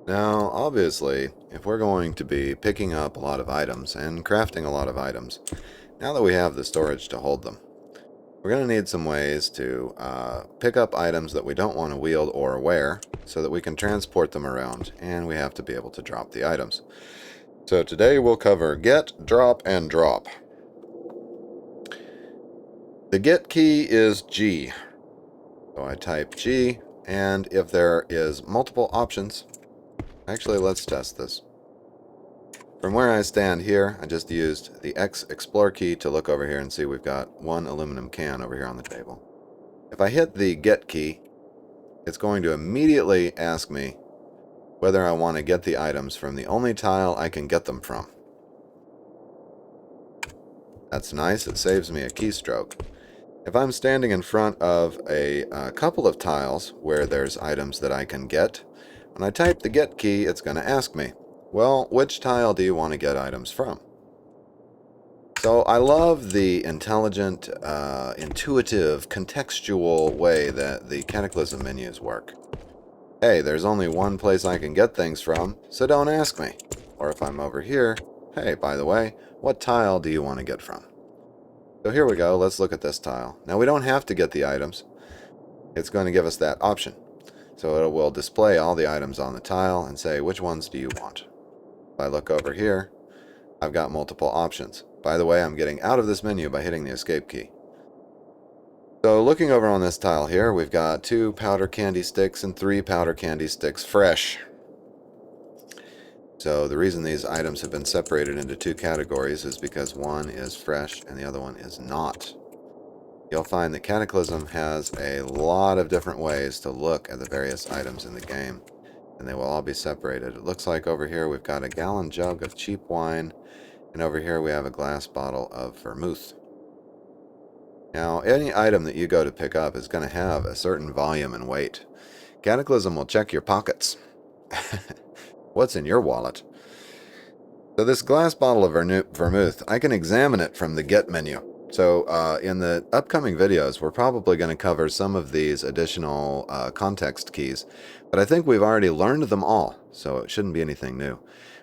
Now, obviously, if we're going to be picking up a lot of items and crafting a lot of items, now that we have the storage to hold them, we're going to need some ways to pick up items that we don't want to wield or wear so that we can transport them around, and we have to be able to drop the items. So today we'll cover get, drop, and drop. The get key is G. So I type G, and if there is multiple options, actually let's test this. From where I stand here, I just used the X Explore key to look over here and see we've got one aluminum can over here on the table. If I hit the get key, it's going to immediately ask me whether I want to get the items from the only tile I can get them from. That's nice, it saves me a keystroke. If I'm standing in front of a couple of tiles where there's items that I can get, when I type the get key, it's going to ask me, well, which tile do you want to get items from? So I love the intelligent, intuitive, contextual way that the Cataclysm menus work. Hey, there's only one place I can get things from, so don't ask me. Or if I'm over here, hey, by the way, what tile do you want to get from? So here we go, let's look at this tile. Now we don't have to get the items. It's going to give us that option. So it will display all the items on the tile and say, which ones do you want? If I look over here, I've got multiple options. By the way, I'm getting out of this menu by hitting the escape key. So looking over on this tile here, we've got 2 powder candy sticks and 3 powder candy sticks fresh. So the reason these items have been separated into 2 categories is because one is fresh and the other one is not. You'll find that Cataclysm has a lot of different ways to look at the various items in the game, and they will all be separated. It looks like over here we've got a gallon jug of cheap wine, and over here we have a glass bottle of vermouth. Now, any item that you go to pick up is going to have a certain volume and weight. Cataclysm will check your pockets. What's in your wallet? So this glass bottle of vermouth, I can examine it from the Get menu. So in the upcoming videos, we're probably going to cover some of these additional context keys, but I think we've already learned them all, so it shouldn't be anything new.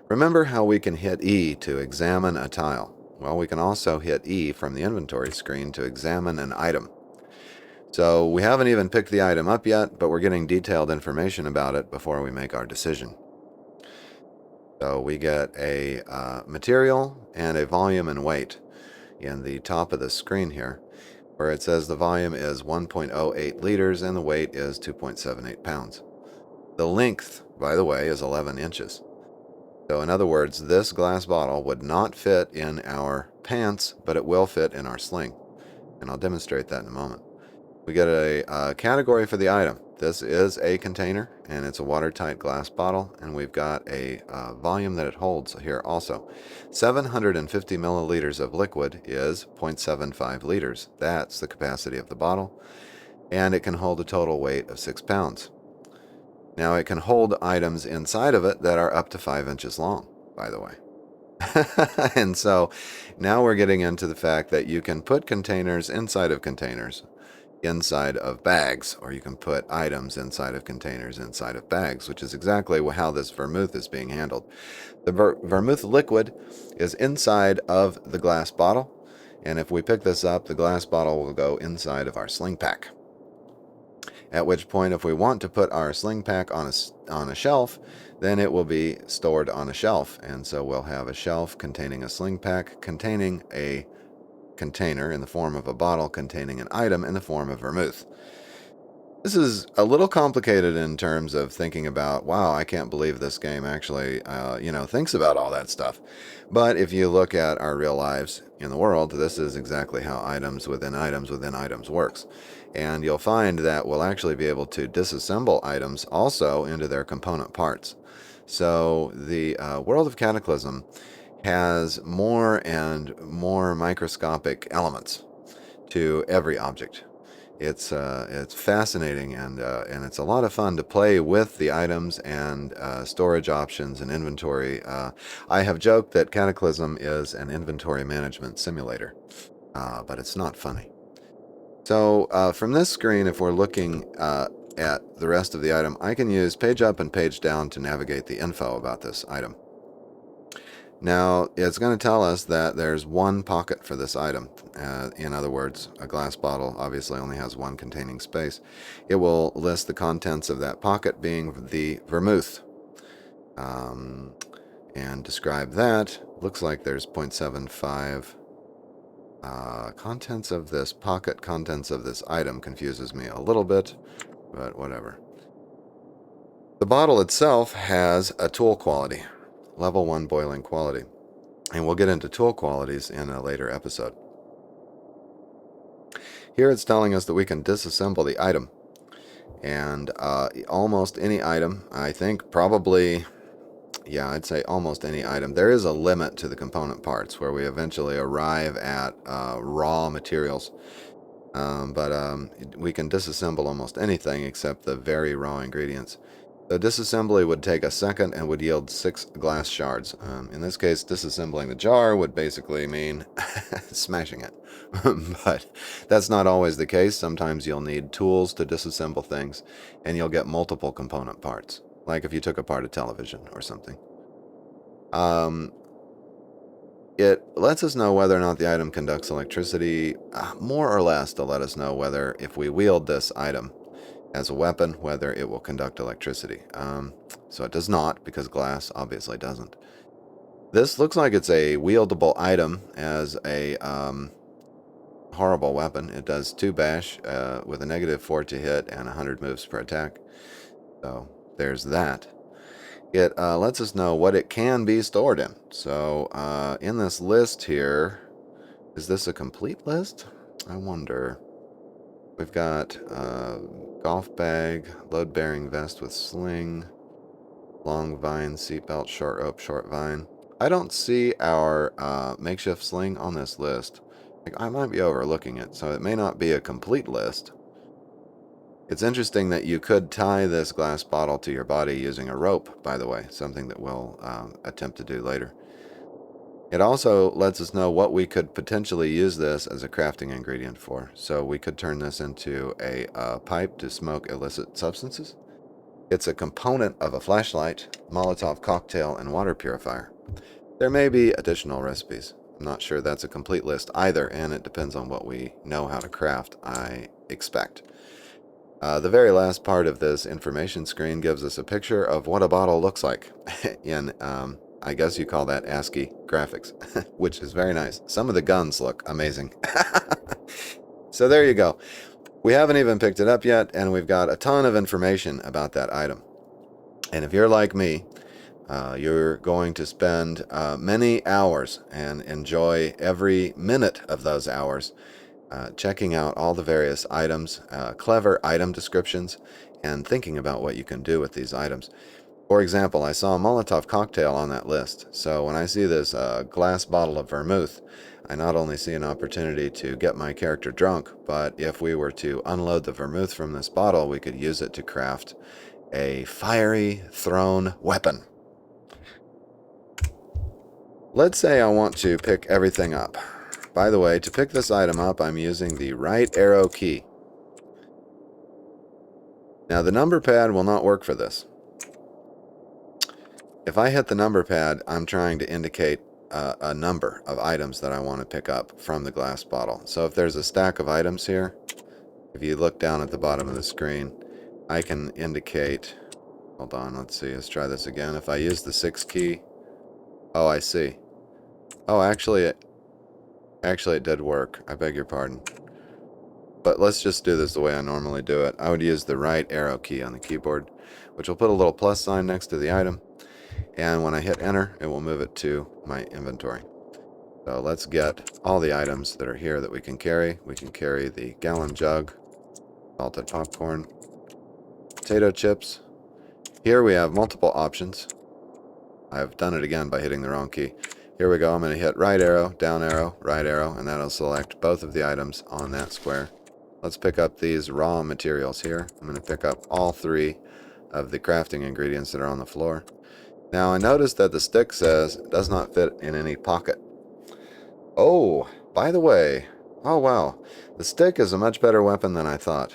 Remember how we can hit E to examine a tile? Well, we can also hit E from the inventory screen to examine an item. So we haven't even picked the item up yet, but we're getting detailed information about it before we make our decision. So we get a material and a volume and weight in the top of the screen here, where it says the volume is 1.08 liters and the weight is 2.78 pounds. The length, by the way, is 11 inches. So in other words, this glass bottle would not fit in our pants, but it will fit in our sling. And I'll demonstrate that in a moment. We get a category for the item. This is a container, and it's a watertight glass bottle, and we've got a volume that it holds here also. 750 milliliters of liquid is 0.75 liters. That's the capacity of the bottle, and it can hold a total weight of 6 pounds. Now, it can hold items inside of it that are up to 5 inches long, by the way. And so now we're getting into the fact that you can put containers inside of containers, inside of bags, or you can put items inside of containers inside of bags, which is exactly how this vermouth is being handled. The vermouth liquid is inside of the glass bottle, and if we pick this up, the glass bottle will go inside of our sling pack. At which point, if we want to put our sling pack on a shelf, then it will be stored on a shelf, and so we'll have a shelf containing a sling pack containing a container in the form of a bottle containing an item in the form of vermouth. This is a little complicated in terms of thinking about, wow, I can't believe this game actually, thinks about all that stuff. But if you look at our real lives in the world, this is exactly how items within items within items works. And you'll find that we'll actually be able to disassemble items also into their component parts. So the world of Cataclysm has more and more microscopic elements to every object. It's fascinating, and it's a lot of fun to play with the items and storage options and inventory. I have joked that Cataclysm is an inventory management simulator, but it's not funny. So from this screen, if we're looking at the rest of the item, I can use page up and page down to navigate the info about this item. Now, it's going to tell us that there's one pocket for this item. In other words, a glass bottle obviously only has one containing space. It will list the contents of that pocket being the vermouth. And describe that. Looks like there's 0.75. Contents of this pocket, contents of this item confuses me a little bit, but whatever. The bottle itself has a tool quality, level 1 boiling quality. And we'll get into tool qualities in a later episode. Here it's telling us that we can disassemble the item. And almost any item, I think probably, yeah, I'd say almost any item. There is a limit to the component parts where we eventually arrive at raw materials. But we can disassemble almost anything except the very raw ingredients. The disassembly would take a second and would yield 6 glass shards. In this case, disassembling the jar would basically mean smashing it. But that's not always the case. Sometimes you'll need tools to disassemble things, and you'll get multiple component parts, like if you took apart a television or something. It lets us know whether or not the item conducts electricity, more or less to let us know whether, if we wield this item as a weapon, whether it will conduct electricity. So it does not, because glass obviously doesn't. This looks like it's a wieldable item as a horrible weapon. It does 2 bash with a -4 to hit and 100 moves per attack. So there's that. It lets us know what it can be stored in. So in this list here, is this a complete list? I wonder. We've got golf bag, load-bearing vest with sling, long vine, seatbelt, short rope, short vine. I don't see our makeshift sling on this list. I might be overlooking it, so it may not be a complete list. It's interesting that you could tie this glass bottle to your body using a rope, by the way, something that we'll attempt to do later. It also lets us know what we could potentially use this as a crafting ingredient for. So we could turn this into a pipe to smoke illicit substances. It's a component of a flashlight, Molotov cocktail, and water purifier. There may be additional recipes. I'm not sure that's a complete list either, and it depends on what we know how to craft, I expect. The very last part of this information screen gives us a picture of what a bottle looks like in, I guess you call that ASCII graphics, which is very nice. Some of the guns look amazing. So there you go. We haven't even picked it up yet, and we've got a ton of information about that item. And if you're like me, you're going to spend many hours and enjoy every minute of those hours checking out all the various items, clever item descriptions, and thinking about what you can do with these items. For example, I saw a Molotov cocktail on that list, so when I see this glass bottle of vermouth, I not only see an opportunity to get my character drunk, but if we were to unload the vermouth from this bottle, we could use it to craft a fiery thrown weapon. Let's say I want to pick everything up. By the way, to pick this item up, I'm using the right arrow key. Now, the number pad will not work for this. If I hit the number pad, I'm trying to indicate a number of items that I want to pick up from the glass bottle. So if there's a stack of items here, if you look down at the bottom of the screen, I can indicate... Hold on, let's see, let's try this again. If I use the 6 key... Oh, I see. Oh, actually it did work. I beg your pardon. But let's just do this the way I normally do it. I would use the right arrow key on the keyboard, which will put a little plus sign next to the item. And when I hit enter, it will move it to my inventory. So let's get all the items that are here that we can carry. We can carry the gallon jug, salted popcorn, potato chips. Here we have multiple options. I've done it again by hitting the wrong key. Here we go. I'm going to hit right arrow, right arrow, and that'll select both of the items on that square. Let's pick up these raw materials here. I'm going to pick up all 3 of the crafting ingredients that are on the floor. Now I noticed that the stick says it does not fit in any pocket. Oh, by the way, oh wow, the stick is a much better weapon than I thought.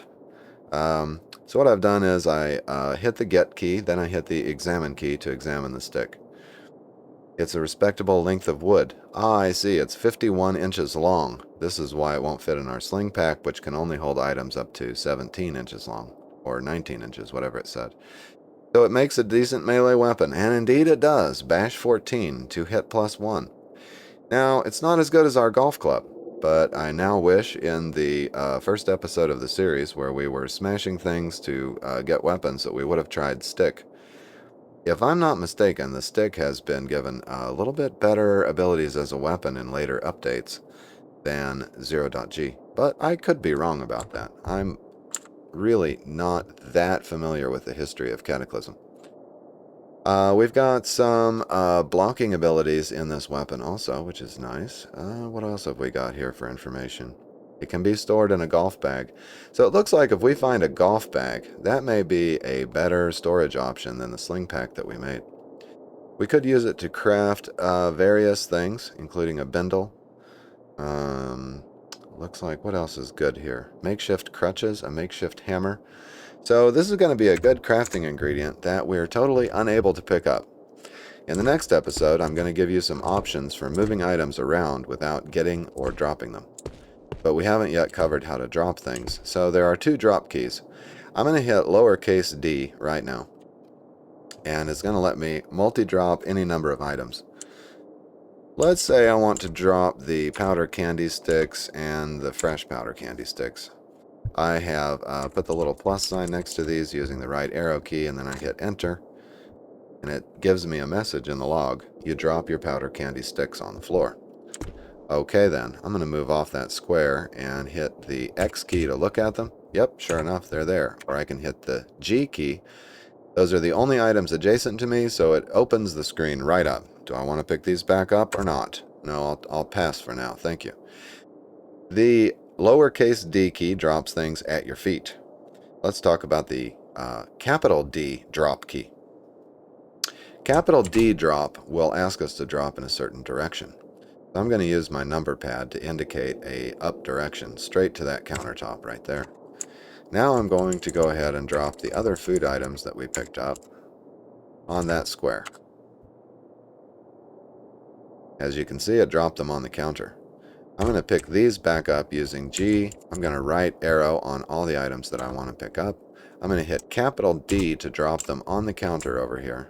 So what I've done is I hit the get key, then I hit the examine key to examine the stick. It's a respectable length of wood. Ah, I see, it's 51 inches long. This is why it won't fit in our sling pack, which can only hold items up to 17 inches long, or 19 inches, whatever it said. So it makes a decent melee weapon, and indeed it does. Bash 14 to hit +1. Now, it's not as good as our golf club, but I now wish in the first episode of the series where we were smashing things to get weapons that we would have tried stick. If I'm not mistaken, the stick has been given a little bit better abilities as a weapon in later updates than 0.g, but I could be wrong about that. I'm really not that familiar with the history of Cataclysm. We've got some blocking abilities in this weapon also, which is nice. What else have we got here for information? It can be stored in a golf bag. So it looks like if we find a golf bag, that may be a better storage option than the sling pack that we made. We could use it to craft various things, including a bindle. Looks like, what else is good here? Makeshift crutches, a makeshift hammer. So this is going to be a good crafting ingredient that we're totally unable to pick up. In the next episode, I'm going to give you some options for moving items around without getting or dropping them. But we haven't yet covered how to drop things. So there are 2 drop keys. I'm going to hit lowercase d right now. And it's going to let me multi-drop any number of items. Let's say I want to drop the powder candy sticks and the fresh powder candy sticks. I have put the little plus sign next to these using the right arrow key, and then I hit enter, and it gives me a message in the log. You drop your powder candy sticks on the floor. Okay then, I'm going to move off that square and hit the X key to look at them. Yep, sure enough, they're there. Or I can hit the G key. Those are the only items adjacent to me, so it opens the screen right up. Do I want to pick these back up or not? No, I'll pass for now, thank you. The lowercase d key drops things at your feet. Let's talk about the capital D drop key. Capital D drop will ask us to drop in a certain direction. So I'm going to use my number pad to indicate a up direction straight to that countertop right there. Now I'm going to go ahead and drop the other food items that we picked up on that square. As you can see, it dropped them on the counter. I'm going to pick these back up using G. I'm going to right arrow on all the items that I want to pick up. I'm going to hit capital D to drop them on the counter over here.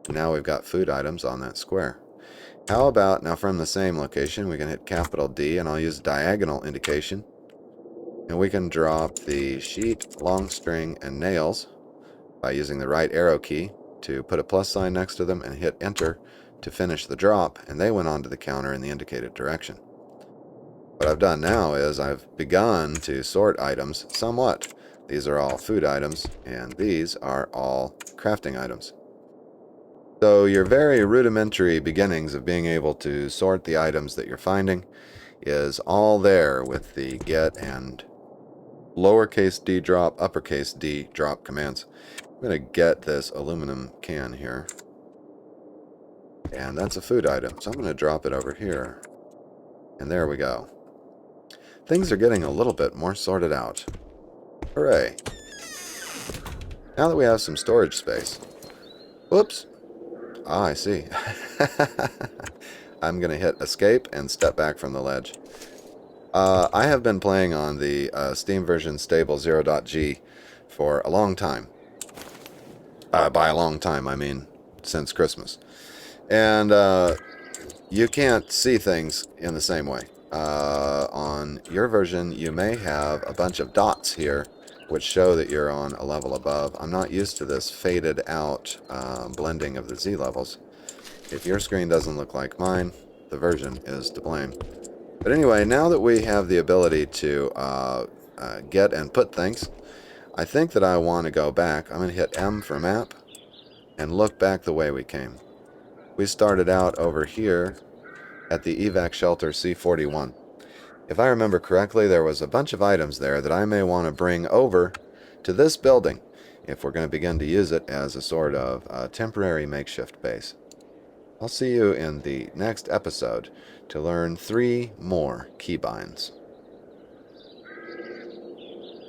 Now we've got food items on that square. How about, now from the same location, we can hit capital D, and I'll use diagonal indication. And we can drop the sheet, long string, and nails by using the right arrow key to put a plus sign next to them and hit enter to finish the drop, and they went onto the counter in the indicated direction. What I've done now is I've begun to sort items somewhat. These are all food items, and these are all crafting items. So your very rudimentary beginnings of being able to sort the items that you're finding is all there with the get and lowercase d drop, uppercase D drop commands. I'm going to get this aluminum can here. And that's a food item, so I'm going to drop it over here. And there we go. Things are getting a little bit more sorted out. Hooray. Now that we have some storage space. Whoops. Ah, I see. I'm going to hit escape and step back from the ledge. I have been playing on the Steam version stable 0.g for a long time. By a long time, I mean since Christmas. And you can't see things in the same way. On your version, you may have a bunch of dots here which show that you're on a level above. I'm not used to this faded out blending of the Z levels. If your screen doesn't look like mine, the version is to blame. But anyway, now that we have the ability to get and put things, I think that I want to go back. I'm going to hit M for map and look back the way we came. We started out over here at the evac shelter C41. If I remember correctly, there was a bunch of items there that I may want to bring over to this building if we're going to begin to use it as a sort of temporary makeshift base. I'll see you in the next episode to learn 3 more keybinds.